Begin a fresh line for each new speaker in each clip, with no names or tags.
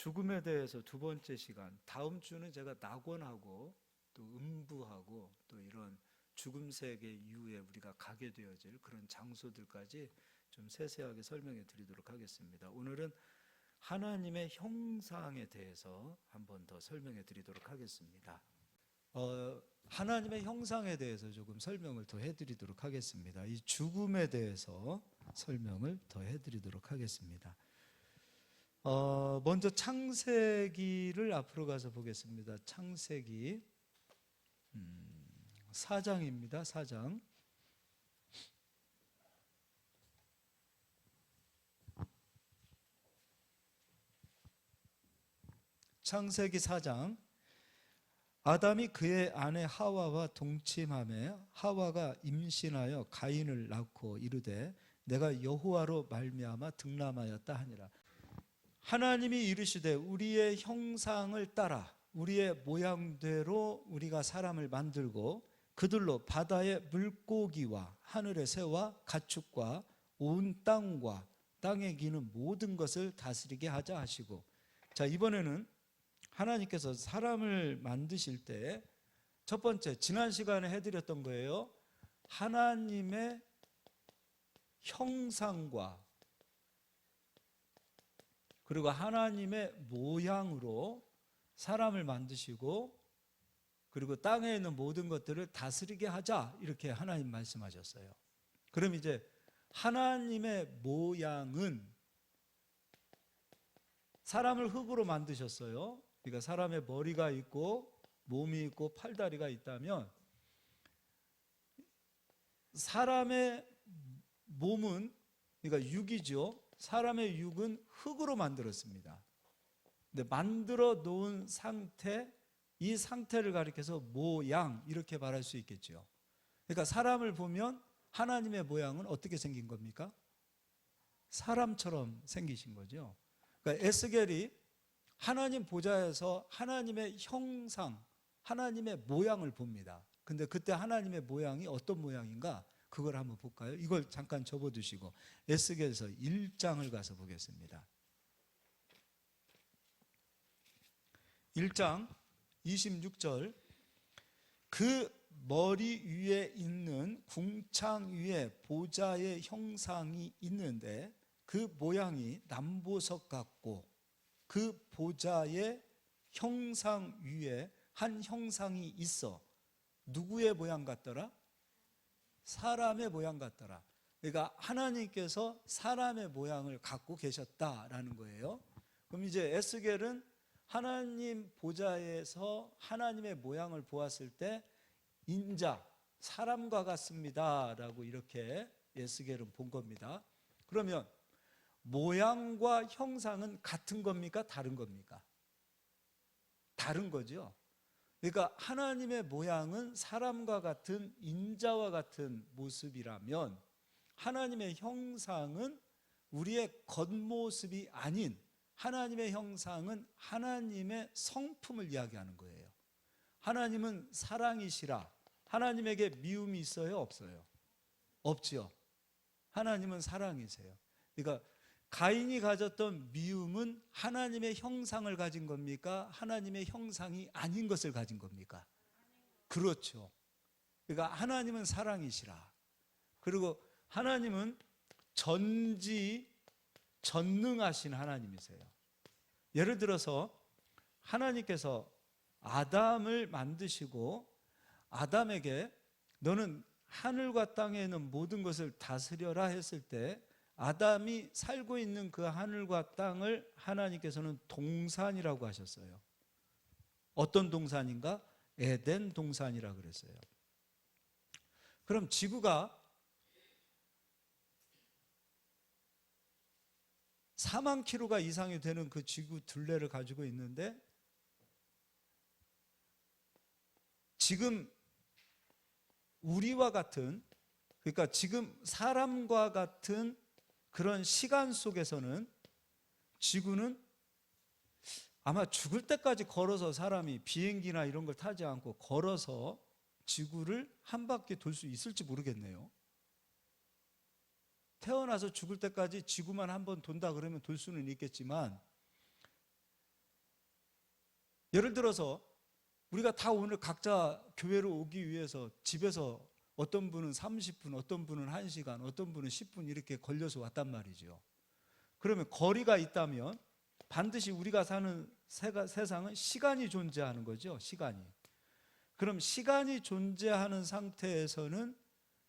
죽음에 대해서 두 번째 시간, 다음 주는 제가 낙원하고 또 음부하고 또 이런 죽음 세계 이후에 우리가 가게 되어질 그런 장소들까지 좀 세세하게 설명해 드리도록 하겠습니다. 오늘은 하나님의 형상에 대해서 한 번 더 설명해 드리도록 하겠습니다. 하나님의 형상에 대해서 조금 설명을 더 해드리도록 하겠습니다. 이 죽음에 대해서 설명을 더 해드리도록 하겠습니다. 먼저 창세기를 앞으로 가서 보겠습니다. 창세기 4장입니다. 4장. 창세기 4장. 아담이 그의 아내 하와와 동침하매 하와가 임신하여 가인을 낳고 이르되 내가 여호와로 말미암아 득남하였다 하니라. 하나님이 이르시되 우리의 형상을 따라 우리의 모양대로 우리가 사람을 만들고 그들로 바다의 물고기와 하늘의 새와 가축과 온 땅과 땅에 기는 모든 것을 다스리게 하자 하시고, 자, 이번에는 하나님께서 사람을 만드실 때 첫 번째, 지난 시간에 해드렸던 거예요. 하나님의 형상과 그리고 하나님의 모양으로 사람을 만드시고 그리고 땅에 있는 모든 것들을 다스리게 하자, 이렇게 하나님 말씀하셨어요. 그럼 이제 하나님의 모양은 사람을 흙으로 만드셨어요. 그러니까 사람의 머리가 있고 몸이 있고 팔다리가 있다면 사람의 몸은, 그러니까 육이죠. 사람의 육은 흙으로 만들었습니다. 근데 만들어 놓은 상태, 이 상태를 가리켜서 모양, 이렇게 말할 수 있겠죠. 그러니까 사람을 보면 하나님의 모양은 어떻게 생긴 겁니까? 사람처럼 생기신 거죠. 그러니까 에스겔이 하나님 보좌에서 하나님의 형상, 하나님의 모양을 봅니다. 근데 그때 하나님의 모양이 어떤 모양인가? 그걸 한번 볼까요? 이걸 잠깐 접어두시고 에스겔서 1장을 가서 보겠습니다. 1장 26절. 그 머리 위에 있는 궁창 위에 보좌의 형상이 있는데 그 모양이 남보석 같고 그 보좌의 형상 위에 한 형상이 있어. 누구의 모양 같더라? 사람의 모양 같더라. 그러니까 하나님께서 사람의 모양을 갖고 계셨다라는 거예요. 그럼 이제 에스겔은 하나님 보좌에서 하나님의 모양을 보았을 때 인자, 사람과 같습니다라고 이렇게 에스겔은 본 겁니다. 그러면 모양과 형상은 같은 겁니까? 다른 겁니까? 다른 거죠. 그러니까 하나님의 모양은 사람과 같은 인자와 같은 모습이라면 하나님의 형상은 우리의 겉모습이 아닌 하나님의 형상은 하나님의 성품을 이야기하는 거예요. 하나님은 사랑이시라. 하나님에게 미움이 있어요? 없어요? 없지요. 하나님은 사랑이세요. 그러니까 가인이 가졌던 미움은 하나님의 형상을 가진 겁니까? 하나님의 형상이 아닌 것을 가진 겁니까? 그렇죠. 그러니까 하나님은 사랑이시라. 그리고 하나님은 전능하신 하나님이세요. 예를 들어서 하나님께서 아담을 만드시고 아담에게 너는 하늘과 땅에 있는 모든 것을 다스려라 했을 때 아담이 살고 있는 그 하늘과 땅을 하나님께서는 동산이라고 하셨어요. 어떤 동산인가? 에덴 동산이라고 그랬어요. 그럼 지구가 4만 킬로가 이상이 되는 그 지구 둘레를 가지고 있는데 지금 우리와 같은, 그러니까 지금 사람과 같은 그런 시간 속에서는 지구는 아마 죽을 때까지 걸어서 사람이 비행기나 이런 걸 타지 않고 걸어서 지구를 한 바퀴 돌 수 있을지 모르겠네요. 태어나서 죽을 때까지 지구만 한 번 돈다 그러면 돌 수는 있겠지만 예를 들어서 우리가 다 오늘 각자 교회로 오기 위해서 집에서 어떤 분은 30분, 어떤 분은 1시간, 어떤 분은 10분 이렇게 걸려서 왔단 말이죠. 그러면 거리가 있다면 반드시 우리가 사는 세상은 시간이 존재하는 거죠. 시간이. 그럼 시간이 존재하는 상태에서는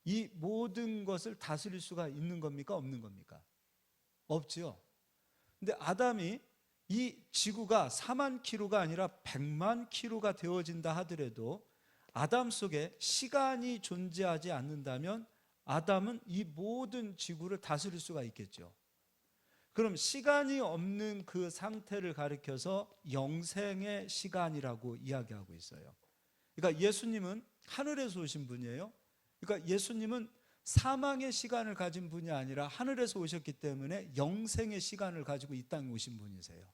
이 모든 것을 다스릴 수가 있는 겁니까? 없는 겁니까? 없죠. 근데 아담이 이 지구가 4만 킬로가 아니라 100만 킬로가 되어진다 하더라도 아담 속에 시간이 존재하지 않는다면 아담은 이 모든 지구를 다스릴 수가 있겠죠. 그럼 시간이 없는 그 상태를 가리켜서 영생의 시간이라고 이야기하고 있어요. 그러니까 예수님은 하늘에서 오신 분이에요. 그러니까 예수님은 사망의 시간을 가진 분이 아니라 하늘에서 오셨기 때문에 영생의 시간을 가지고 이 땅에 오신 분이세요.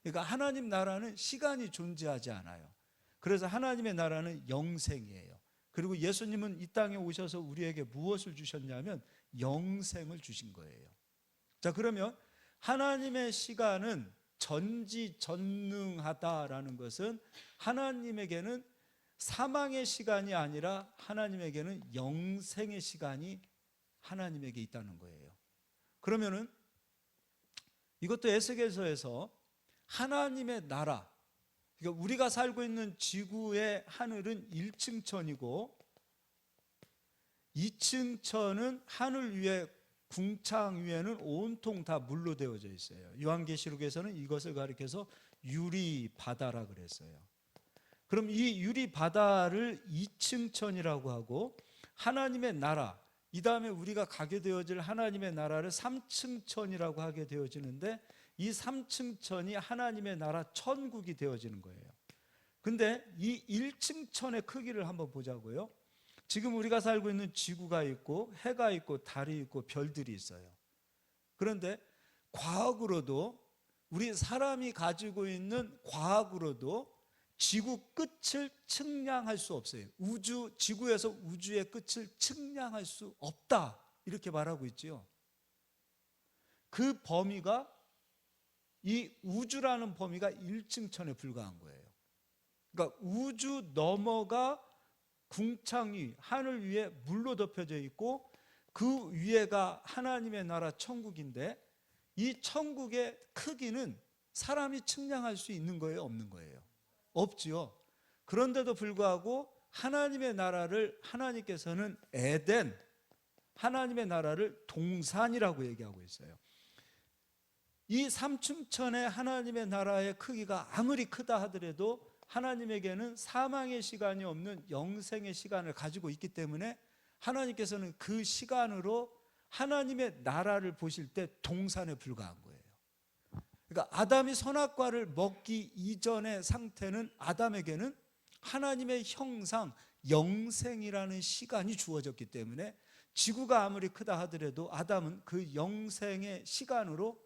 그러니까 하나님 나라는 시간이 존재하지 않아요. 그래서 하나님의 나라는 영생이에요. 그리고 예수님은 이 땅에 오셔서 우리에게 무엇을 주셨냐면 영생을 주신 거예요. 자, 그러면 하나님의 시간은 전지전능하다라는 것은 하나님에게는 사망의 시간이 아니라 하나님에게는 영생의 시간이 하나님에게 있다는 거예요. 그러면은 이것도 에스겔서에서 하나님의 나라, 그러니까 우리가 살고 있는 지구의 하늘은 1층 천이고 2층 천은 하늘 위에 궁창 위에는 온통 다 물로 되어져 있어요. 요한계시록에서는 이것을 가리켜서 유리 바다라 그랬어요. 그럼 이 유리 바다를 2층 천이라고 하고 하나님의 나라, 이 다음에 우리가 가게 되어질 하나님의 나라를 3층 천이라고 하게 되어지는데 이 3층 천이 하나님의 나라 천국이 되어지는 거예요. 근데 이 1층 천의 크기를 한번 보자고요. 지금 우리가 살고 있는 지구가 있고 해가 있고 달이 있고 별들이 있어요. 그런데 과학으로도 우리 사람이 가지고 있는 과학으로도 지구 끝을 측량할 수 없어요. 지구에서 우주의 끝을 측량할 수 없다 이렇게 말하고 있지요. 그 범위가 이 우주라는 범위가 1층 천에 불과한 거예요. 그러니까 우주 너머가 궁창이 하늘 위에 물로 덮여져 있고 그 위에가 하나님의 나라 천국인데 이 천국의 크기는 사람이 측량할 수 있는 거예요, 없는 거예요? 없지요. 그런데도 불구하고 하나님의 나라를 하나님께서는 에덴, 하나님의 나라를 동산이라고 얘기하고 있어요. 이 삼층천의 하나님의 나라의 크기가 아무리 크다 하더라도 하나님에게는 사망의 시간이 없는 영생의 시간을 가지고 있기 때문에 하나님께서는 그 시간으로 하나님의 나라를 보실 때 동산에 불과한 거예요. 그러니까 아담이 선악과를 먹기 이전의 상태는 아담에게는 하나님의 형상, 영생이라는 시간이 주어졌기 때문에 지구가 아무리 크다 하더라도 아담은 그 영생의 시간으로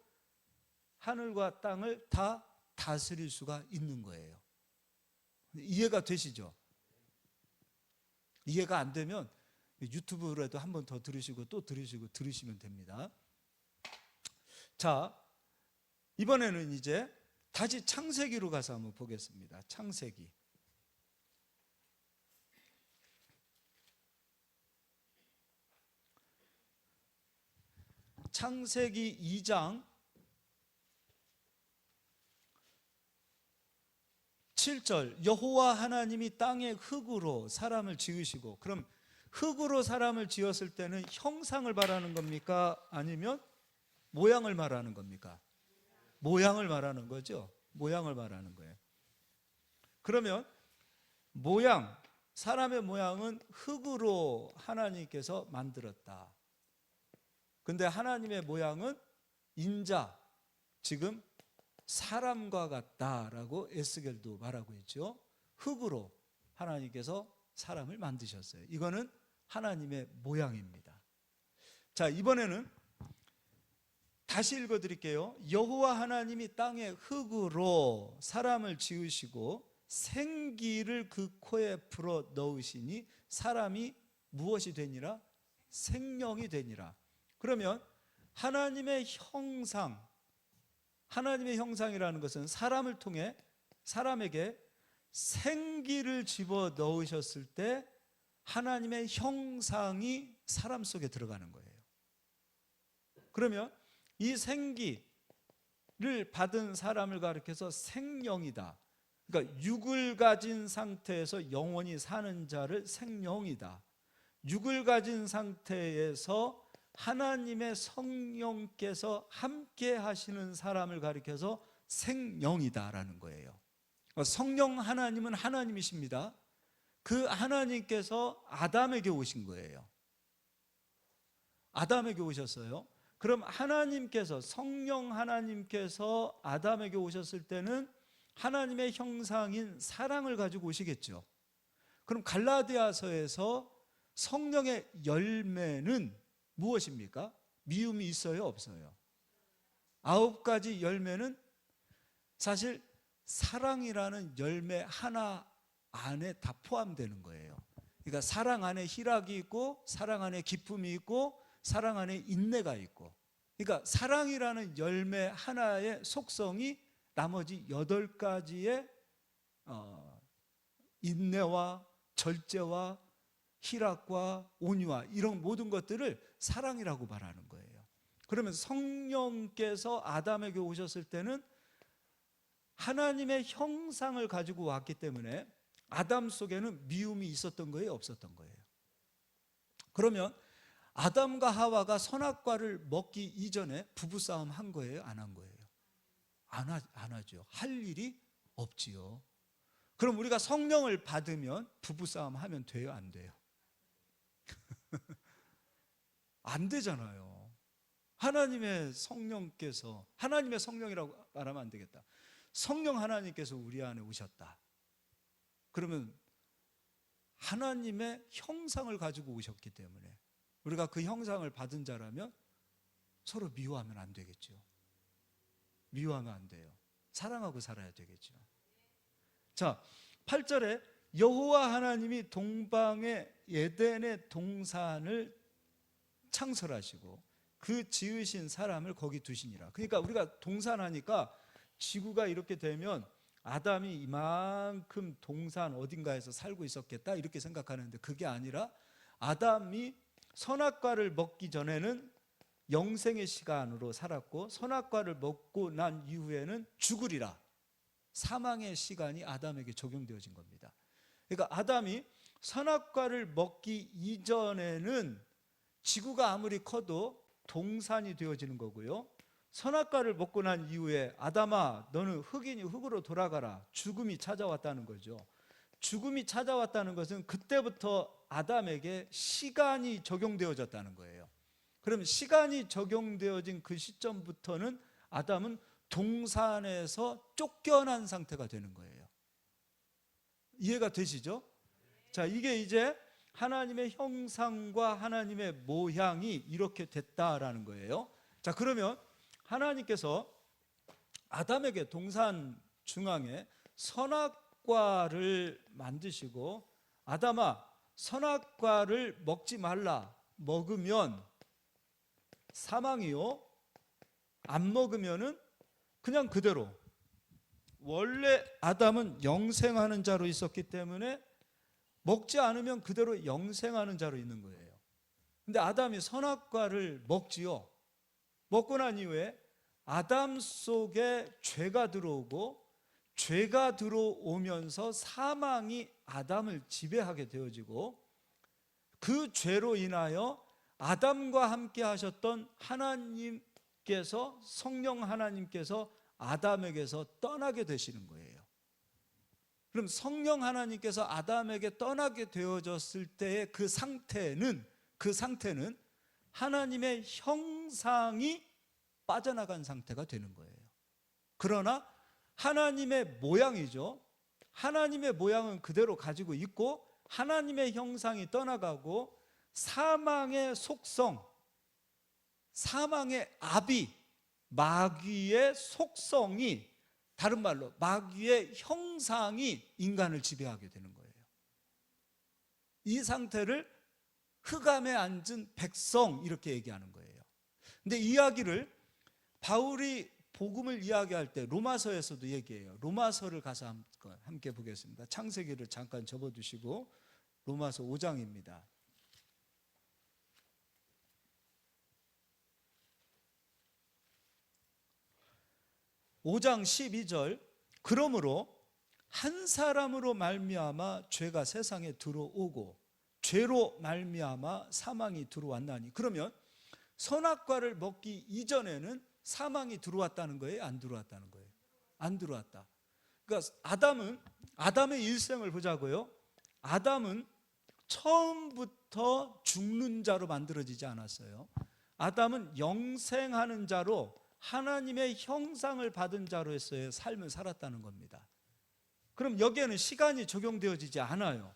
하늘과 땅을 다 다스릴 수가 있는 거예요. 이해가 되시죠? 이해가 안 되면 유튜브로라도 한 번 더 들으시고 또 들으시고 들으시면 됩니다. 자, 이번에는 이제 다시 창세기로 가서 한번 보겠습니다. 창세기. 창세기 2장 7절 여호와 하나님이 땅의 흙으로 사람을 지으시고, 그럼 흙으로 사람을 지었을 때는 형상을 말하는 겁니까? 아니면 모양을 말하는 겁니까? 모양을 말하는 거죠. 모양을 말하는 거예요. 그러면 모양, 사람의 모양은 흙으로 하나님께서 만들었다. 근데 하나님의 모양은 인자, 지금 사람과 같다라고 에스겔도 말하고 있죠. 흙으로 하나님께서 사람을 만드셨어요. 이거는 하나님의 모양입니다. 자, 이번에는 다시 읽어드릴게요. 여호와 하나님이 땅에 흙으로 사람을 지으시고 생기를 그 코에 불어 넣으시니 사람이 무엇이 되니라? 생명이 되니라. 그러면 하나님의 형상, 하나님의 형상이라는 것은 사람을 통해 사람에게 생기를 집어 넣으셨을 때 하나님의 형상이 사람 속에 들어가는 거예요. 그러면 이 생기를 받은 사람을 가리켜서 생령이다. 그러니까 육을 가진 상태에서 영원히 사는 자를 생령이다. 육을 가진 상태에서 하나님의 성령께서 함께 하시는 사람을 가리켜서 생령이다라는 거예요. 성령 하나님은 하나님이십니다. 그 하나님께서 아담에게 오신 거예요. 아담에게 오셨어요. 그럼 하나님께서, 성령 하나님께서 아담에게 오셨을 때는 하나님의 형상인 사랑을 가지고 오시겠죠. 그럼 갈라디아서에서 성령의 열매는 무엇입니까? 미움이 있어요, 없어요? 9가지 열매는 사실 사랑이라는 열매 하나 안에 다 포함되는 거예요. 그러니까 사랑 안에 희락이 있고, 사랑 안에 기쁨이 있고, 사랑 안에 인내가 있고, 그러니까 사랑이라는 열매 하나의 속성이 나머지 8가지의 인내와 절제와 희락과 온유와 이런 모든 것들을 사랑이라고 말하는 거예요. 그러면 성령께서 아담에게 오셨을 때는 하나님의 형상을 가지고 왔기 때문에 아담 속에는 미움이 있었던 거예요, 없었던 거예요? 그러면 아담과 하와가 선악과를 먹기 이전에 부부싸움 한 거예요, 안 한 거예요? 안 하죠. 할 일이 없지요. 그럼 우리가 성령을 받으면 부부싸움 하면 돼요, 안 돼요? 안 되잖아요. 하나님의 성령께서, 하나님의 성령이라고 말하면 안 되겠다. 성령 하나님께서 우리 안에 오셨다. 그러면 하나님의 형상을 가지고 오셨기 때문에 우리가 그 형상을 받은 자라면 서로 미워하면 안 되겠죠. 미워하면 안 돼요. 사랑하고 살아야 되겠죠. 자, 8절에 여호와 하나님이 동방의 에덴의 동산을 창설하시고 그 지으신 사람을 거기 두시니라. 그러니까 우리가 동산하니까 지구가 이렇게 되면 아담이 이만큼 동산 어딘가에서 살고 있었겠다 이렇게 생각하는데 그게 아니라 아담이 선악과를 먹기 전에는 영생의 시간으로 살았고 선악과를 먹고 난 이후에는 죽으리라, 사망의 시간이 아담에게 적용되어진 겁니다. 그러니까 아담이 선악과를 먹기 이전에는 지구가 아무리 커도 동산이 되어지는 거고요, 선악과를 먹고 난 이후에 아담아 너는 흙이니 흙으로 돌아가라, 죽음이 찾아왔다는 거죠. 죽음이 찾아왔다는 것은 그때부터 아담에게 시간이 적용되어졌다는 거예요. 그럼 시간이 적용되어진 그 시점부터는 아담은 동산에서 쫓겨난 상태가 되는 거예요. 이해가 되시죠? 자, 이게 이제 하나님의 형상과 하나님의 모양이 이렇게 됐다라는 거예요. 자, 그러면 하나님께서 아담에게 동산 중앙에 선악과를 만드시고 아담아 선악과를 먹지 말라, 먹으면 사망이요, 안 먹으면은 그냥 그대로, 원래 아담은 영생하는 자로 있었기 때문에 먹지 않으면 그대로 영생하는 자로 있는 거예요. 근데 아담이 선악과를 먹지요. 먹고 난 이후에 아담 속에 죄가 들어오고 죄가 들어오면서 사망이 아담을 지배하게 되어지고 그 죄로 인하여 아담과 함께 하셨던 하나님께서, 성령 하나님께서 아담에게서 떠나게 되시는 거예요. 그럼 성령 하나님께서 아담에게 떠나게 되어졌을 때의 그 상태는 하나님의 형상이 빠져나간 상태가 되는 거예요. 그러나 하나님의 모양이죠. 하나님의 모양은 그대로 가지고 있고 하나님의 형상이 떠나가고 사망의 속성, 사망의 아비, 마귀의 속성이, 다른 말로 마귀의 형상이 인간을 지배하게 되는 거예요. 이 상태를 흑암에 앉은 백성 이렇게 얘기하는 거예요. 근데 이 이야기를 바울이
복음을 이야기할 때 로마서에서도 얘기해요. 로마서를 가서 함께 보겠습니다. 창세기를 잠깐 접어두시고 로마서 5장입니다. 5장 12절 그러므로 한 사람으로 말미암아 죄가 세상에 들어오고 죄로 말미암아 사망이 들어왔나니, 그러면 선악과를 먹기 이전에는 사망이 들어왔다는 거예요? 안 들어왔다는 거예요? 안 들어왔다. 그러니까 아담의 일생을 보자고요. 아담은 처음부터 죽는 자로 만들어지지 않았어요. 아담은 영생하는 자로 하나님의 형상을 받은 자로 해서의 삶을 살았다는 겁니다. 그럼 여기에는 시간이 적용되어지지 않아요.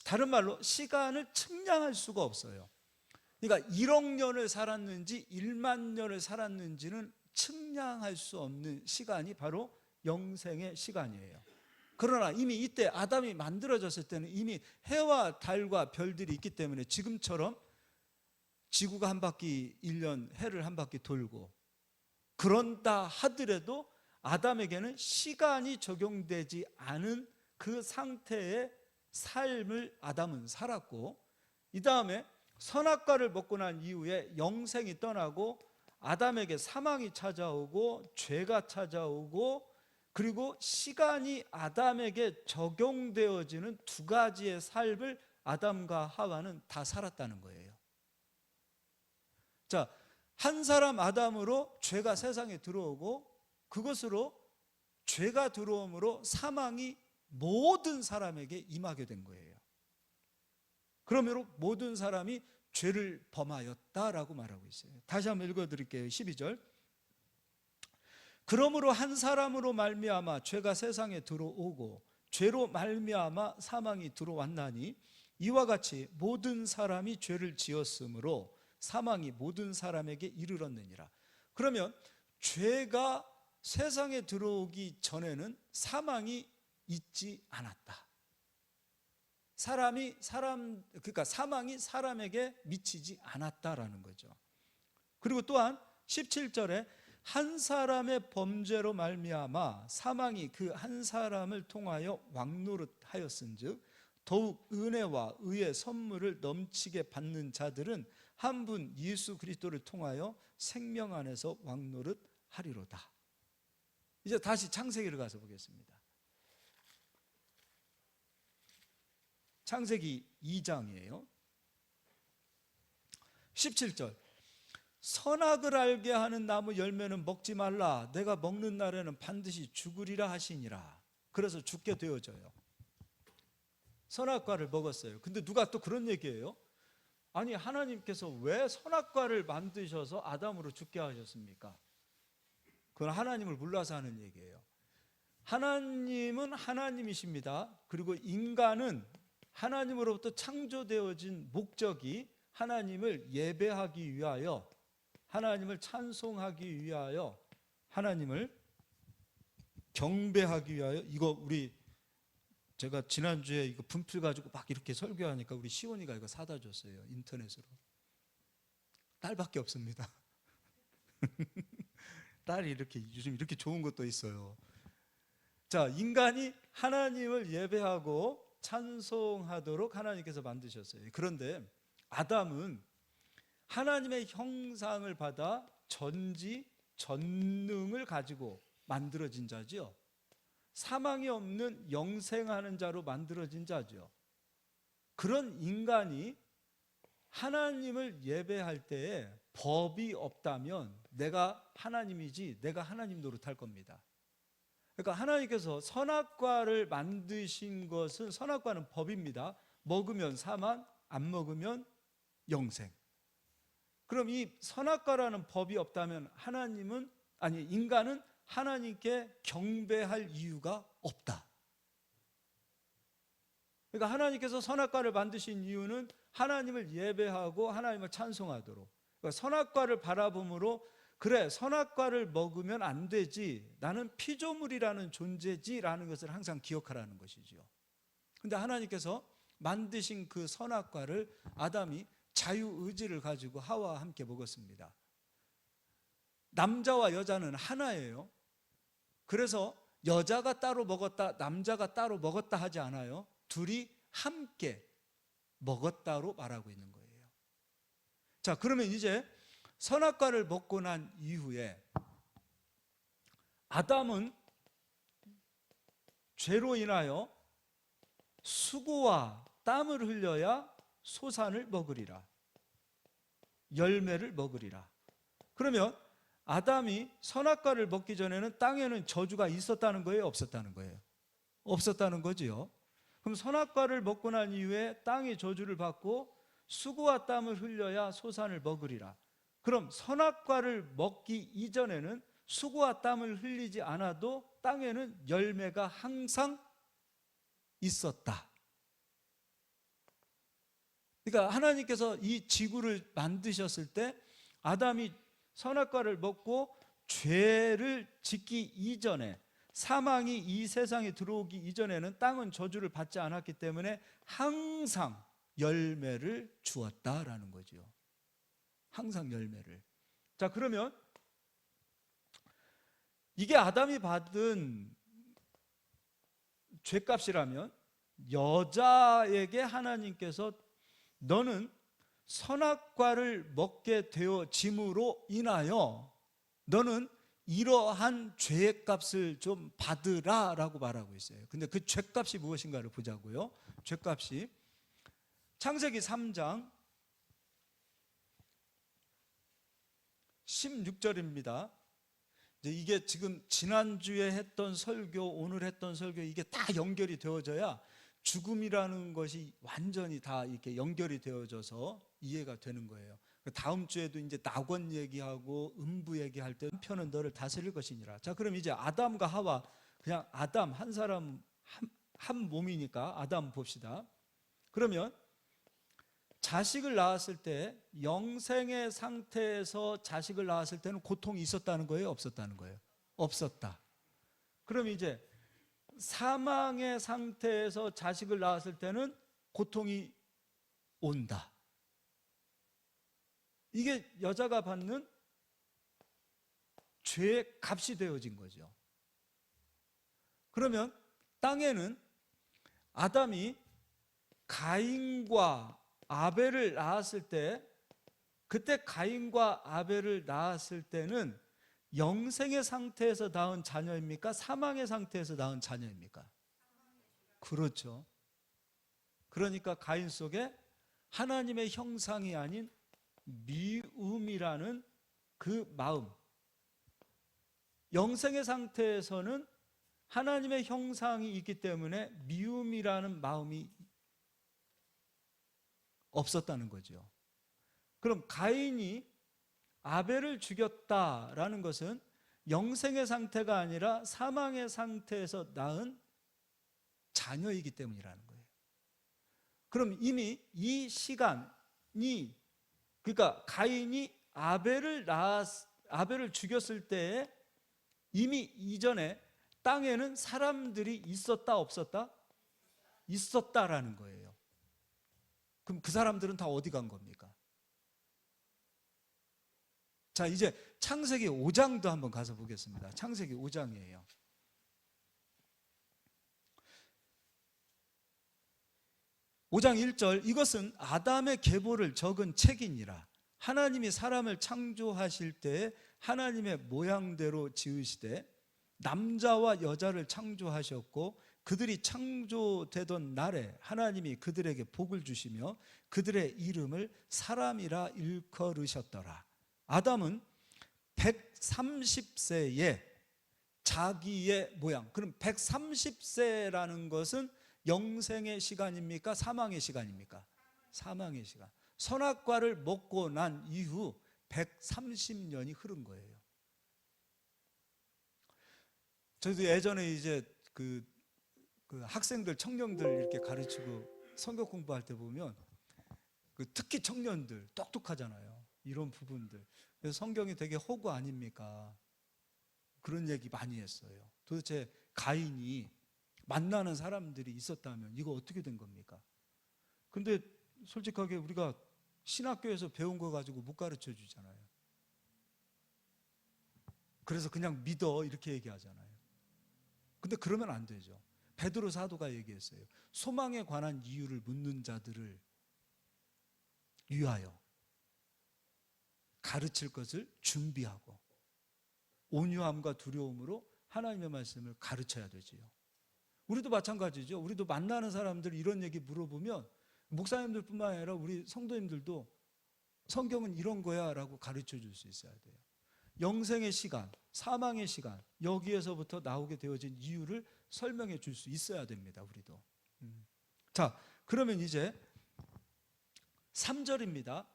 다른 말로 시간을 측량할 수가 없어요. 그러니까 1억 년을 살았는지 1만 년을 살았는지는 측량할 수 없는 시간이 바로 영생의 시간이에요. 그러나 이미 이때 아담이 만들어졌을 때는 이미 해와 달과 별들이 있기 때문에 지금처럼 지구가 한 바퀴 1년, 해를 한 바퀴 돌고, 그런다 하더라도 아담에게는 시간이 적용되지 않은 그 상태의 삶을 아담은 살았고, 이 다음에 선악과를 먹고 난 이후에 영생이 떠나고 아담에게 사망이 찾아오고 죄가 찾아오고, 그리고 시간이 아담에게 적용되어지는 두 가지의 삶을 아담과 하와는 다 살았다는 거예요. 자, 한 사람 아담으로 죄가 세상에 들어오고, 그것으로 죄가 들어옴으로 사망이 모든 사람에게 임하게 된 거예요. 그러므로 모든 사람이 죄를 범하였다라고 말하고 있어요. 다시 한번 읽어드릴게요. 12절 그러므로 한 사람으로 말미암아 죄가 세상에 들어오고 죄로 말미암아 사망이 들어왔나니, 이와 같이 모든 사람이 죄를 지었으므로 사망이 모든 사람에게 이르렀느니라. 그러면 죄가 세상에 들어오기 전에는 사망이 있지 않았다. 그러니까 사망이 사람에게 미치지 않았다라는 거죠. 그리고 또한 17절에 한 사람의 범죄로 말미암아 사망이 그 한 사람을 통하여 왕노릇하였은즉 더욱 은혜와 의의 선물을 넘치게 받는 자들은 한 분 예수 그리스도를 통하여 생명 안에서 왕노릇하리로다. 이제 다시 창세기를 가서 보겠습니다. 창세기 2장이에요. 17절 선악을 알게 하는 나무 열매는 먹지 말라. 내가 먹는 날에는 반드시 죽으리라 하시니라. 그래서 죽게 되어져요. 선악과를 먹었어요. 근데 누가 또 그런 얘기예요? 아니, 하나님께서 왜 선악과를 만드셔서 아담으로 죽게 하셨습니까? 그건 하나님을 몰라서 하는 얘기예요. 하나님은 하나님이십니다. 그리고 인간은 하나님으로부터 창조되어진 목적이 하나님을 예배하기 위하여, 하나님을 찬송하기 위하여, 하나님을 경배하기 위하여. 이거 제가 지난주에 이거 분필 가지고 막 이렇게 설교하니까 우리 시온이가 이거 사다 줬어요. 인터넷으로. 딸밖에 없습니다. 딸이 요즘 이렇게 좋은 것도 있어요. 자, 인간이 하나님을 예배하고 찬송하도록 하나님께서 만드셨어요. 그런데 아담은 하나님의 형상을 받아 전지 전능을 가지고 만들어진 자지요. 사망이 없는 영생하는 자로 만들어진 자죠. 그런 인간이 하나님을 예배할 때에 법이 없다면 내가 하나님이지 내가 하나님 노릇할 겁니다. 그러니까 하나님께서 선악과를 만드신 것은, 선악과는 법입니다. 먹으면 사망, 안 먹으면 영생. 그럼 이 선악과라는 법이 없다면 인간은 하나님께 경배할 이유가 없다. 그러니까 하나님께서 선악과를 만드신 이유는 하나님을 예배하고 하나님을 찬송하도록. 그러니까 선악과를 바라봄으로, 그래, 선악과를 먹으면 안 되지, 나는 피조물이라는 존재지라는 것을 항상 기억하라는 것이지요. 그런데 하나님께서 만드신 그 선악과를 아담이 자유의지를 가지고 하와와 함께 먹었습니다. 남자와 여자는 하나예요. 그래서 여자가 따로 먹었다, 남자가 따로 먹었다 하지 않아요. 둘이 함께 먹었다로 말하고 있는 거예요. 자, 그러면 이제 선악과를 먹고 난 이후에 아담은 죄로 인하여 수고와 땀을 흘려야 소산을 먹으리라, 열매를 먹으리라. 그러면 아담이 선악과를 먹기 전에는 땅에는 저주가 있었다는 거예요, 없었다는 거예요? 없었다는 거지요. 그럼 선악과를 먹고 난 이후에 땅이 저주를 받고 수고와 땀을 흘려야 소산을 먹으리라. 그럼 선악과를 먹기 이전에는 수고와 땀을 흘리지 않아도 땅에는 열매가 항상 있었다. 그러니까 하나님께서 이 지구를 만드셨을 때 아담이 선악과를 먹고 죄를 짓기 이전에, 사망이 이 세상에 들어오기 이전에는 땅은 저주를 받지 않았기 때문에 항상 열매를 주었다라는 거죠. 항상 열매를. 자, 그러면 이게 아담이 받은 죄값이라면 여자에게 하나님께서 너는 선악과를 먹게 되어짐으로 인하여 너는 이러한 죄값을 좀 받으라 라고 말하고 있어요. 근데 그 죄값이 무엇인가를 보자고요. 죄값이 창세기 3장 16절입니다. 이게 지금 지난주에 했던 설교, 오늘 했던 설교, 이게 다 연결이 되어져야 죽음이라는 것이 완전히 다 이렇게 연결이 되어져서 이해가 되는 거예요. 다음 주에도 이제 낙원 얘기하고 음부 얘기할 때 편은 너를 다스릴 것이니라. 자, 그럼 이제 아담과 하와, 그냥 아담 한 사람 한 몸이니까 아담 봅시다. 그러면 자식을 낳았을 때 영생의 상태에서 자식을 낳았을 때는 고통이 있었다는 거예요, 없었다는 거예요? 없었다. 그럼 이제 사망의 상태에서 자식을 낳았을 때는 고통이 온다. 이게 여자가 받는 죄의 값이 되어진 거죠. 그러면 땅에는 아담이 가인과 아벨을 낳았을 때, 그때 가인과 아벨을 낳았을 때는 영생의 상태에서 낳은 자녀입니까? 사망의 상태에서 낳은 자녀입니까? 그렇죠. 그러니까 가인 속에 하나님의 형상이 아닌 미움이라는 그 마음, 영생의 상태에서는 하나님의 형상이 있기 때문에 미움이라는 마음이 없었다는 거죠. 그럼 가인이 아벨을 죽였다라는 것은 영생의 상태가 아니라 사망의 상태에서 낳은 자녀이기 때문이라는 거예요. 그럼 이미 이 시간이, 그러니까 가인이 아벨을 죽였을 때에 이미 이전에 땅에는 사람들이 있었다, 없었다? 있었다라는 거예요. 그럼 그 사람들은 다 어디 간 겁니까? 자, 이제 창세기 5장도 한번 가서 보겠습니다. 창세기 5장이에요. (5장 1절) 이것은 아담의 계보를 적은 책이니라. 하나님이 사람을 창조하실 때 하나님의 모양대로 지으시되 남자와 여자를 창조하셨고 그들이 창조되던 날에 하나님이 그들에게 복을 주시며 그들의 이름을 사람이라 일컬으셨더라. 아담은 130세에 자기의 모양, 그럼 130세라는 것은 영생의 시간입니까? 사망의 시간입니까? 사망의 시간. 선악과를 먹고 난 이후 130년이 흐른 거예요. 저도 예전에 이제 그 학생들, 청년들 이렇게 가르치고 성경 공부할 때 보면 특히 청년들 똑똑하잖아요. 이런 부분들. 그래서 성경이 되게 허구 아닙니까? 그런 얘기 많이 했어요. 도대체 가인이 만나는 사람들이 있었다면 이거 어떻게 된 겁니까? 근데 솔직하게 우리가 신학교에서 배운 거 가지고 못 가르쳐 주잖아요. 그래서 그냥 믿어 이렇게 얘기하잖아요. 근데 그러면 안 되죠. 베드로 사도가 얘기했어요. 소망에 관한 이유를 묻는 자들을 위하여 가르칠 것을 준비하고 온유함과 두려움으로 하나님의 말씀을 가르쳐야 되지요. 우리도 마찬가지죠. 우리도 만나는 사람들 이런 얘기 물어보면 목사님들뿐만 아니라 우리 성도님들도 성경은 이런 거야 라고 가르쳐 줄 수 있어야 돼요. 영생의 시간, 사망의 시간, 여기에서부터 나오게 되어진 이유를 설명해 줄 수 있어야 됩니다. 우리도. 자, 그러면 이제 3절입니다.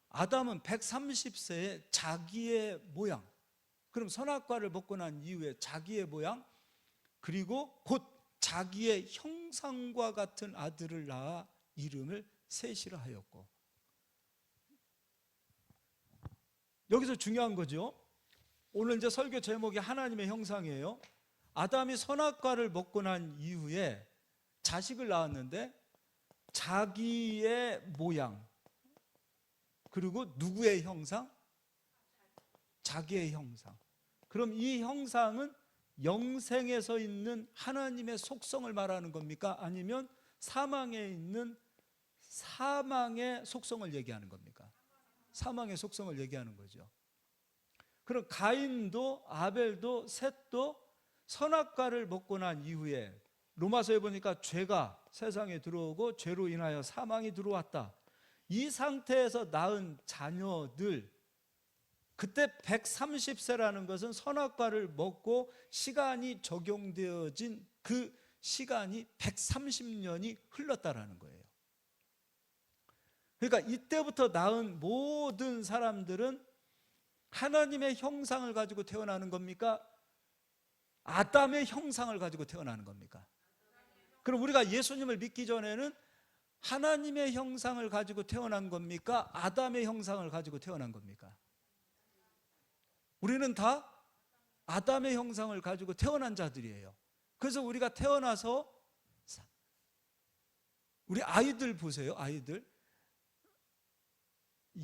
아담은 130세에 자기의 모양, 그럼 선악과를 먹고 난 이후에 자기의 모양, 그리고 곧 자기의 형상과 같은 아들을 낳아 이름을 셋이라 하였고. 여기서 중요한 거죠. 오늘 이제 설교 제목이 하나님의 형상이에요. 아담이 선악과를 먹고 난 이후에 자식을 낳았는데 자기의 모양, 그리고 누구의 형상? 자기의 형상. 그럼 이 형상은 영생에서 있는 하나님의 속성을 말하는 겁니까? 아니면 사망에 있는 사망의 속성을 얘기하는 겁니까? 사망의 속성을 얘기하는 거죠. 그럼 가인도 아벨도 셋도 선악과를 먹고 난 이후에 로마서에 보니까 죄가 세상에 들어오고 죄로 인하여 사망이 들어왔다. 이 상태에서 낳은 자녀들, 그때 130세라는 것은 선악과를 먹고 시간이 적용되어진 그 시간이 130년이 흘렀다라는 거예요. 그러니까 이때부터 낳은 모든 사람들은 하나님의 형상을 가지고 태어나는 겁니까? 아담의 형상을 가지고 태어나는 겁니까? 그럼 우리가 예수님을 믿기 전에는 하나님의 형상을 가지고 태어난 겁니까? 아담의 형상을 가지고 태어난 겁니까? 우리는 다 아담의 형상을 가지고 태어난 자들이에요. 그래서 우리가 태어나서 우리 아이들 보세요. 아이들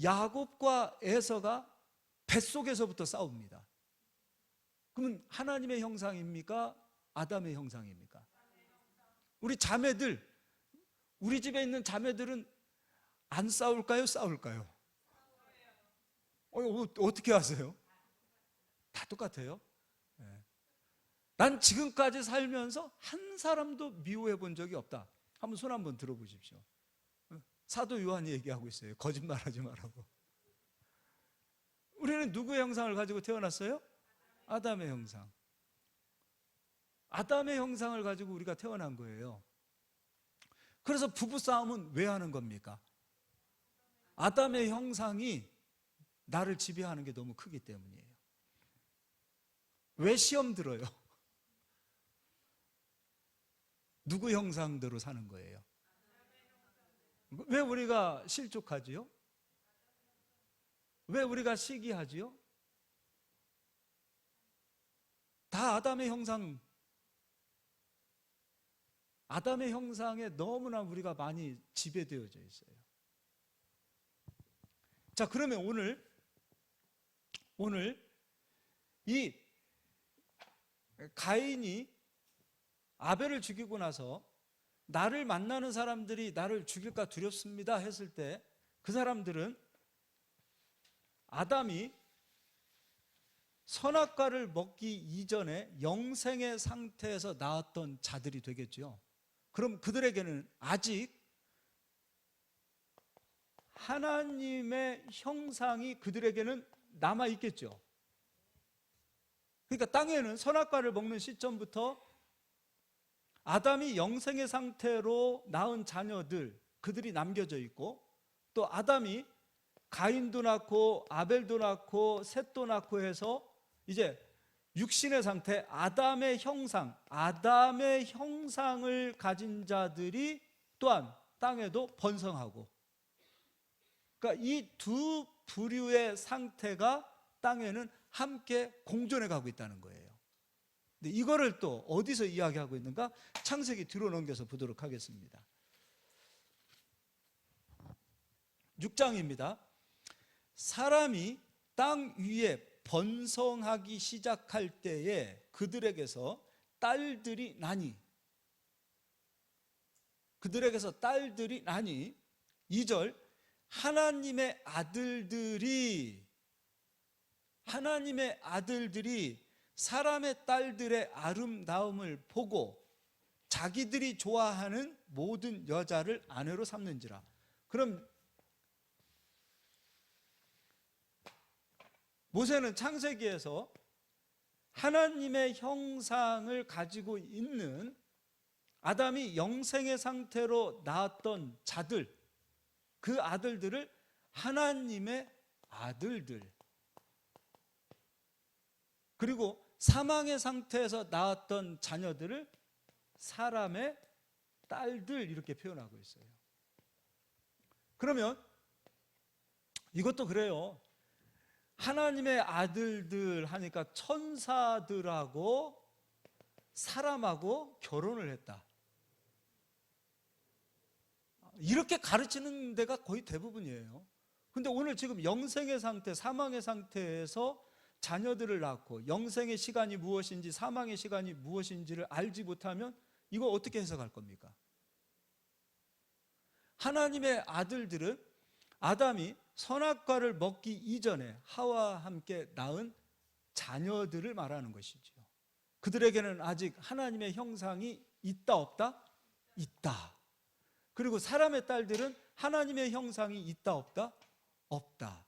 야곱과 에서가 뱃속에서부터 싸웁니다. 그러면 하나님의 형상입니까? 아담의 형상입니까? 우리 자매들, 우리 집에 있는 자매들은 안 싸울까요? 싸울까요? 어떻게 아세요? 다 똑같아요. 난 지금까지 살면서 한 사람도 미워해 본 적이 없다. 한번 손 한번 들어보십시오. 사도 요한이 얘기하고 있어요. 거짓말하지 말라고. 우리는 누구의 형상을 가지고 태어났어요? 아담의 형상. 아담의 형상을 가지고 우리가 태어난 거예요. 그래서 부부싸움은 왜 하는 겁니까? 아담의 형상이 나를 지배하는 게 너무 크기 때문이에요. 왜 시험 들어요? 누구 형상대로 사는 거예요? 왜 우리가 실족하지요? 왜 우리가 시기하지요? 다 아담의 형상, 아담의 형상에 너무나 우리가 많이 지배되어져 있어요. 자, 그러면 오늘 이 가인이 아벨을 죽이고 나서 나를 만나는 사람들이 나를 죽일까 두렵습니다 했을 때 그 사람들은 아담이 선악과를 먹기 이전에 영생의 상태에서 나왔던 자들이 되겠죠. 그럼 그들에게는 아직 하나님의 형상이 그들에게는 남아 있겠죠. 그러니까 땅에는 선악과를 먹는 시점부터 아담이 영생의 상태로 낳은 자녀들, 그들이 남겨져 있고, 또 아담이 가인도 낳고 아벨도 낳고 셋도 낳고 해서 이제 육신의 상태, 아담의 형상을 가진 자들이 또한 땅에도 번성하고, 그러니까 이 두 부류의 상태가 땅에는 함께 공존해 가고 있다는 거예요. 근데 이거를 또 어디서 이야기하고 있는가? 창세기 뒤로 넘겨서 보도록 하겠습니다. 6장입니다. 사람이 땅 위에 번성하기 시작할 때에 그들에게서 딸들이 나니 2절 하나님의 아들들이 사람의 딸들의 아름다움을 보고 자기들이 좋아하는 모든 여자를 아내로 삼는지라. 그럼 모세는 창세기에서 하나님의 형상을 가지고 있는 아담이 영생의 상태로 낳았던 자들, 그 아들들을 하나님의 아들들, 그리고 사망의 상태에서 낳았던 자녀들을 사람의 딸들, 이렇게 표현하고 있어요. 그러면 이것도 그래요. 하나님의 아들들 하니까 천사들하고 사람하고 결혼을 했다, 이렇게 가르치는 데가 거의 대부분이에요. 근데 오늘 지금 영생의 상태, 사망의 상태에서 자녀들을 낳고 영생의 시간이 무엇인지 사망의 시간이 무엇인지를 알지 못하면 이거 어떻게 해석할 겁니까? 하나님의 아들들은 아담이 선악과를 먹기 이전에 하와와 함께 낳은 자녀들을 말하는 것이죠. 그들에게는 아직 하나님의 형상이 있다 없다? 있다. 그리고 사람의 딸들은 하나님의 형상이 있다 없다? 없다.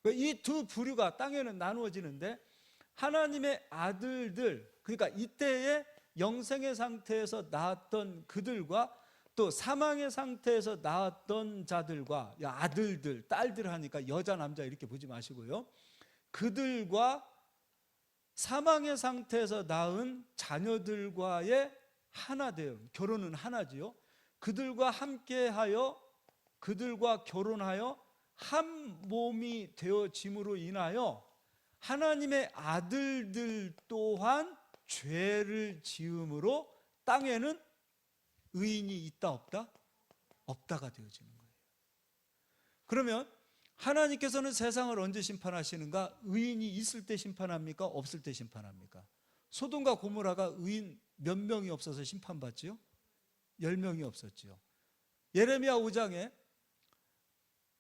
이 두 부류가 땅에는 나누어지는데 하나님의 아들들, 그러니까 이때의 영생의 상태에서 낳았던 그들과 또 사망의 상태에서 낳았던 자들과, 아들들, 딸들 하니까 여자 남자 이렇게 보지 마시고요, 그들과 사망의 상태에서 낳은 자녀들과의 하나 되어, 결혼은 하나지요. 그들과 함께하여 그들과 결혼하여 한 몸이 되어짐으로 인하여 하나님의 아들들 또한 죄를 지음으로 땅에는 의인이 있다 없다? 없다가 되어지는 거예요. 그러면 하나님께서는 세상을 언제 심판하시는가? 의인이 있을 때 심판합니까? 없을 때 심판합니까? 소돔과 고모라가 의인 몇 명이 없어서 심판받지요? 10명이 없었지요. 예레미야 5장에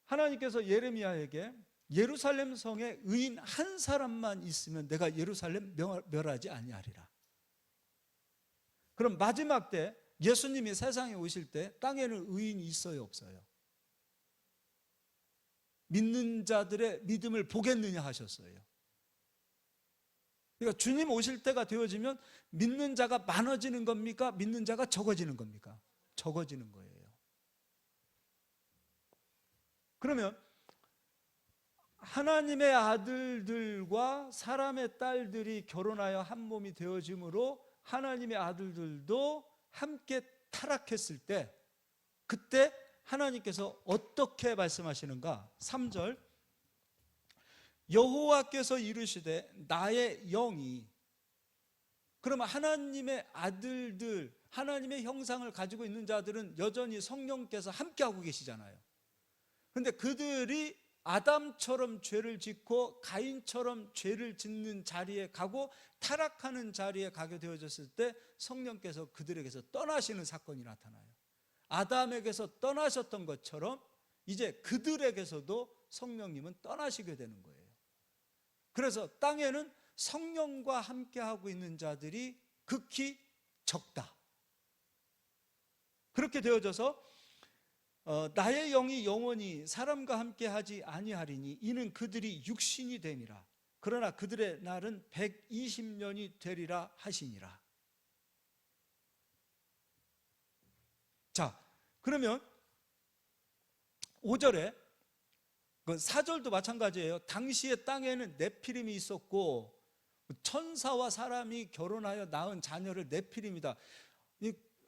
하나님께서 예레미야에게 예루살렘 성에 의인 한 사람만 있으면 내가 예루살렘 멸하지 아니하리라. 그럼 마지막 때 예수님이 세상에 오실 때 땅에는 의인이 있어요 없어요? 믿는 자들의 믿음을 보겠느냐 하셨어요. 그러니까 주님 오실 때가 되어지면 믿는 자가 많아지는 겁니까? 믿는 자가 적어지는 겁니까? 적어지는 거예요. 그러면 하나님의 아들들과 사람의 딸들이 결혼하여 한 몸이 되어짐으로 하나님의 아들들도 함께 타락했을 때, 그때 하나님께서 어떻게 말씀하시는가? 3절 여호와께서 이르시되 나의 영이, 그러면 하나님의 아들들, 하나님의 형상을 가지고 있는 자들은 여전히 성령께서 함께하고 계시잖아요. 그런데 그들이 아담처럼 죄를 짓고 가인처럼 죄를 짓는 자리에 가고 타락하는 자리에 가게 되어졌을 때 성령께서 그들에게서 떠나시는 사건이 나타나요. 아담에게서 떠나셨던 것처럼 이제 그들에게서도 성령님은 떠나시게 되는 거예요. 그래서 땅에는 성령과 함께하고 있는 자들이 극히 적다. 그렇게 되어져서 나의 영이 영원히 사람과 함께하지 아니하리니 이는 그들이 육신이 됨이라. 그러나 그들의 날은 120년이 되리라 하시니라. 자, 그러면 5절에 4절도 마찬가지예요. 당시에 땅에는 네피림이 있었고 천사와 사람이 결혼하여 낳은 자녀를 네피림이다.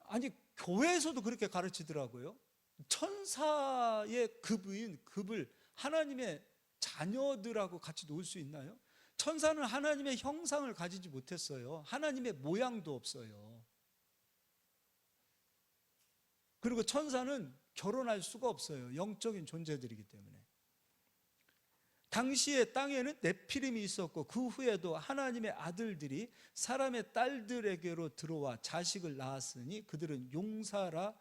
아니 교회에서도 그렇게 가르치더라고요. 천사의 급을 하나님의 자녀들하고 같이 놓을 수 있나요? 천사는 하나님의 형상을 가지지 못했어요. 하나님의 모양도 없어요. 그리고 천사는 결혼할 수가 없어요. 영적인 존재들이기 때문에. 당시에 땅에는 네피림이 있었고 그 후에도 하나님의 아들들이 사람의 딸들에게로 들어와 자식을 낳았으니 그들은 용사라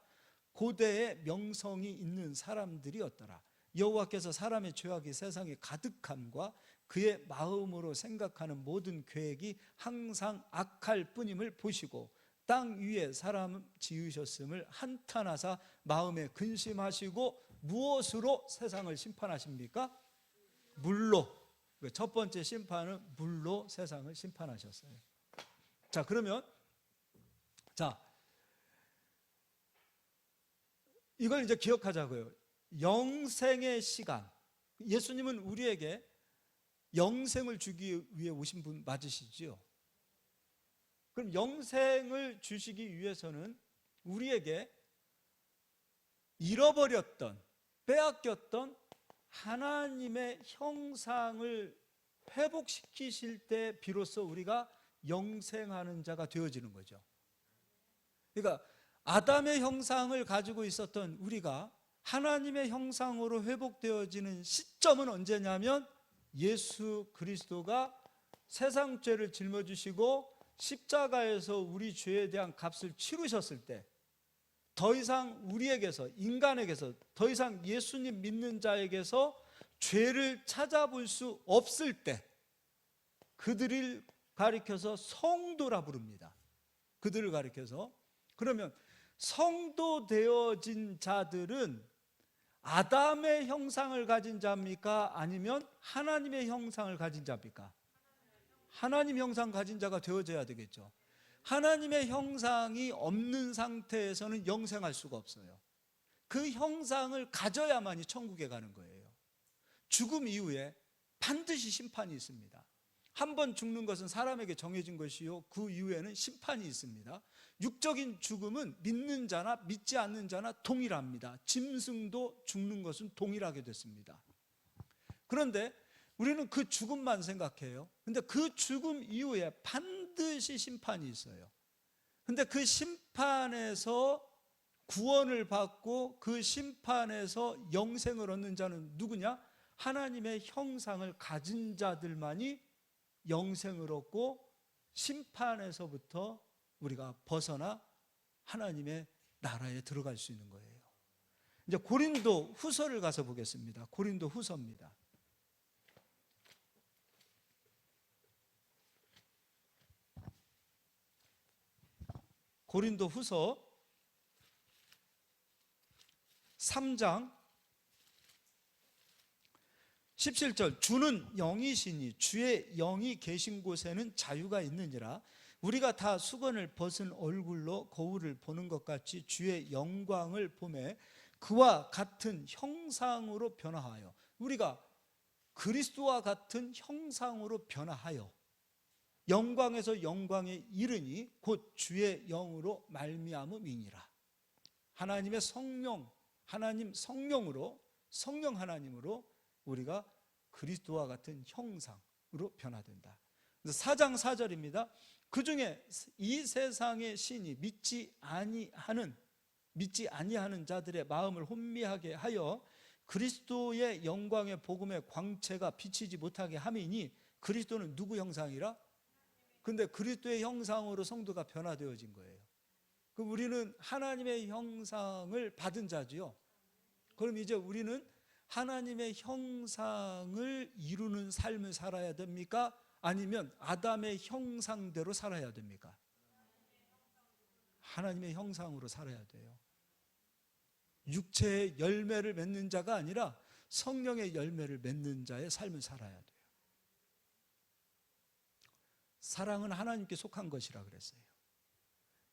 고대의 명성이 있는 사람들이었더라. 여호와께서 사람의 죄악이 세상에 가득함과 그의 마음으로 생각하는 모든 계획이 항상 악할 뿐임을 보시고 땅 위에 사람 지으셨음을 한탄하사 마음에 근심하시고 무엇으로 세상을 심판하십니까? 물로. 첫 번째 심판은 물로 세상을 심판하셨어요. 자, 그러면 이걸 이제 기억하자고요. 영생의 시간. 예수님은 우리에게 영생을 주기 위해 오신 분 맞으시지요? 그럼 영생을 주시기 위해서는 우리에게 잃어버렸던, 빼앗겼던 하나님의 형상을 회복시키실 때 비로소 우리가 영생하는 자가 되어지는 거죠. 그러니까 아담의 형상을 가지고 있었던 우리가 하나님의 형상으로 회복되어지는 시점은 언제냐면 예수 그리스도가 세상 죄를 짊어지시고 십자가에서 우리 죄에 대한 값을 치르셨을 때, 더 이상 우리에게서, 인간에게서, 더 이상 예수님 믿는 자에게서 죄를 찾아볼 수 없을 때 그들을 가리켜서 성도라 부릅니다. 그들을 가리켜서. 그러면 성도 되어진 자들은 아담의 형상을 가진 자입니까? 아니면 하나님의 형상을 가진 자입니까? 하나님 형상 가진 자가 되어져야 되겠죠. 하나님의 형상이 없는 상태에서는 영생할 수가 없어요. 그 형상을 가져야만이 천국에 가는 거예요. 죽음 이후에 반드시 심판이 있습니다. 한 번 죽는 것은 사람에게 정해진 것이요, 그 이후에는 심판이 있습니다. 육적인 죽음은 믿는 자나 믿지 않는 자나 동일합니다. 짐승도 죽는 것은 동일하게 됐습니다. 그런데 우리는 그 죽음만 생각해요. 근데 그 죽음 이후에 반드시 심판이 있어요. 근데 그 심판에서 구원을 받고 그 심판에서 영생을 얻는 자는 누구냐? 하나님의 형상을 가진 자들만이 영생을 얻고 심판에서부터 우리가 벗어나 하나님의 나라에 들어갈 수 있는 거예요. 이제 고린도 후서를 가서 보겠습니다. 고린도 후서입니다. 고린도 후서 3장 17절, 주는 영이시니 주의 영이 계신 곳에는 자유가 있느니라. 우리가 다 수건을 벗은 얼굴로 거울을 보는 것 같이 주의 영광을 보매 그와 같은 형상으로 변화하여, 우리가 그리스도와 같은 형상으로 변화하여 영광에서 영광에 이르니 곧 주의 영으로 말미암음이니라. 하나님의 성령, 하나님 성령으로, 성령 하나님으로 우리가 그리스도와 같은 형상으로 변화된다. 그래서 4장 4절입니다. 그 중에 이 세상의 신이 믿지 아니하는 자들의 마음을 혼미하게 하여 그리스도의 영광의 복음의 광채가 비치지 못하게 함이니, 그리스도는 누구 형상이라? 근데 그리스도의 형상으로 성도가 변화되어진 거예요. 그럼 우리는 하나님의 형상을 받은 자지요. 그럼 이제 우리는 하나님의 형상을 이루는 삶을 살아야 됩니까? 아니면 아담의 형상대로 살아야 됩니까? 하나님의 형상으로 살아야 돼요. 육체의 열매를 맺는 자가 아니라 성령의 열매를 맺는 자의 삶을 살아야 돼요. 사랑은 하나님께 속한 것이라 그랬어요.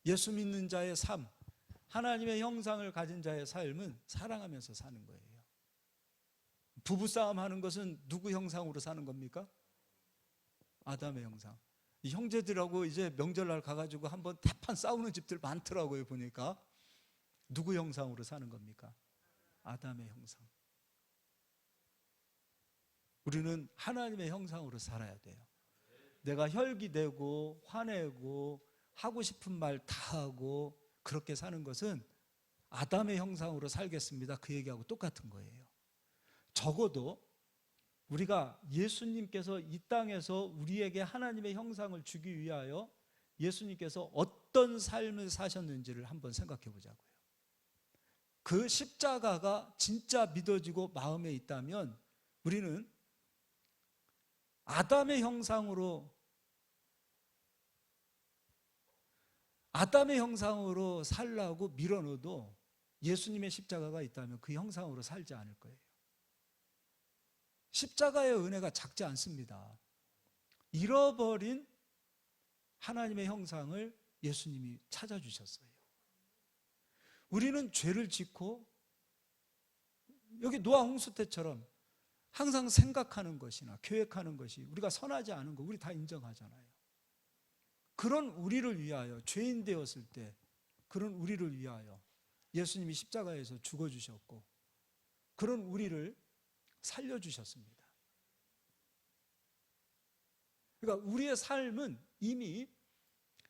예수 믿는 자의 삶, 하나님의 형상을 가진 자의 삶은 사랑하면서 사는 거예요. 부부싸움 하는 것은 누구 형상으로 사는 겁니까? 아담의 형상. 이 형제들하고 이제 명절날 가가지고 한번 대판 싸우는 집들 많더라고요. 보니까 누구 형상으로 사는 겁니까? 아담의 형상. 우리는 하나님의 형상으로 살아야 돼요. 내가 혈기내고 화내고 하고 싶은 말 다 하고 그렇게 사는 것은 아담의 형상으로 살겠습니다, 그 얘기하고 똑같은 거예요. 적어도 우리가 예수님께서 이 땅에서 우리에게 하나님의 형상을 주기 위하여 예수님께서 어떤 삶을 사셨는지를 한번 생각해 보자고요. 그 십자가가 진짜 믿어지고 마음에 있다면 우리는 아담의 형상으로 살라고 밀어넣어도 예수님의 십자가가 있다면 그 형상으로 살지 않을 거예요. 십자가의 은혜가 작지 않습니다. 잃어버린 하나님의 형상을 예수님이 찾아주셨어요. 우리는 죄를 짓고 여기 노아 홍수 때처럼 항상 생각하는 것이나 계획하는 것이 우리가 선하지 않은 거 우리 다 인정하잖아요. 그런 우리를 위하여, 죄인 되었을 때 그런 우리를 위하여 예수님이 십자가에서 죽어주셨고 그런 우리를 살려주셨습니다. 그러니까 우리의 삶은 이미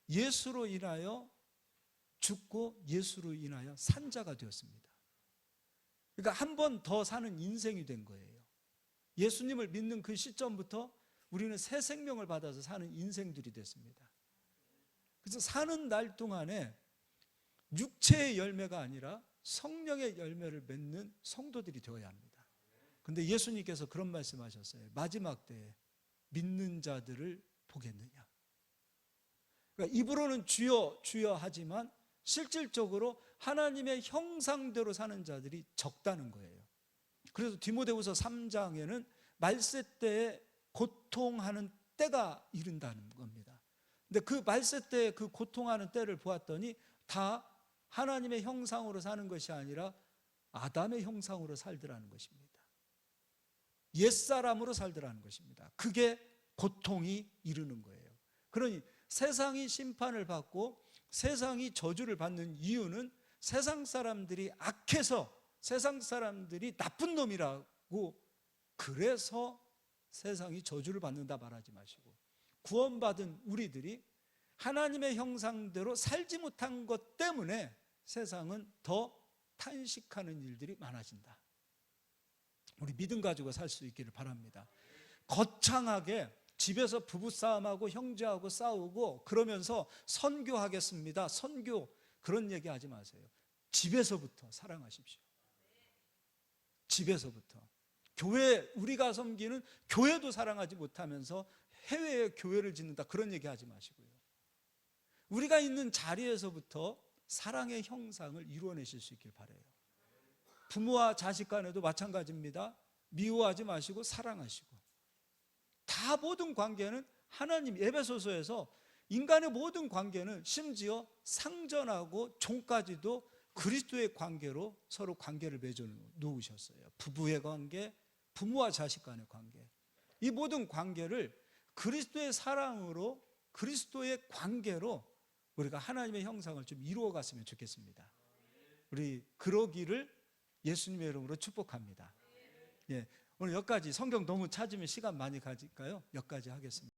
예수로 인하여 죽고 예수로 인하여 산 자가 되었습니다. 그러니까 한 번 더 사는 인생이 된 거예요. 예수님을 믿는 그 시점부터 우리는 새 생명을 받아서 사는 인생들이 됐습니다. 그래서 사는 날 동안에 육체의 열매가 아니라 성령의 열매를 맺는 성도들이 되어야 합니다. 그런데 예수님께서 그런 말씀하셨어요. 마지막 때에 믿는 자들을 보겠느냐. 그러니까 입으로는 주여 주여 하지만 실질적으로 하나님의 형상대로 사는 자들이 적다는 거예요. 그래서 디모데후서 3장에는 말세 때에 고통하는 때가 이른다는 겁니다. 근데 그 말세 때의 그 고통하는 때를 보았더니 다 하나님의 형상으로 사는 것이 아니라 아담의 형상으로 살더라는 것입니다. 옛사람으로 살더라는 것입니다. 그게 고통이 이르는 거예요. 그러니 세상이 심판을 받고 세상이 저주를 받는 이유는 세상 사람들이 악해서 세상 사람들이 나쁜 놈이라고 그래서 세상이 저주를 받는다 말하지 마시고 구원받은 우리들이 하나님의 형상대로 살지 못한 것 때문에 세상은 더 탄식하는 일들이 많아진다. 우리 믿음 가지고 살 수 있기를 바랍니다. 거창하게 집에서 부부싸움하고 형제하고 싸우고 그러면서 선교하겠습니다. 선교 그런 얘기 하지 마세요. 집에서부터 사랑하십시오. 집에서부터. 교회 우리가 섬기는 교회도 사랑하지 못하면서 해외에 교회를 짓는다 그런 얘기 하지 마시고요. 우리가 있는 자리에서부터 사랑의 형상을 이루어내실 수 있길 바라요. 부모와 자식 간에도 마찬가지입니다. 미워하지 마시고 사랑하시고 다 모든 관계는 하나님 에베소서에서 인간의 모든 관계는 심지어 상전하고 종까지도 그리스도의 관계로 서로 관계를 맺어 놓으셨어요. 부부의 관계, 부모와 자식 간의 관계 이 모든 관계를 그리스도의 사랑으로 그리스도의 관계로 우리가 하나님의 형상을 좀 이루어 갔으면 좋겠습니다. 우리 그러기를 예수님의 이름으로 축복합니다. 예, 오늘 여기까지 성경 너무 찾으면 시간 많이 가질까요? 여기까지 하겠습니다.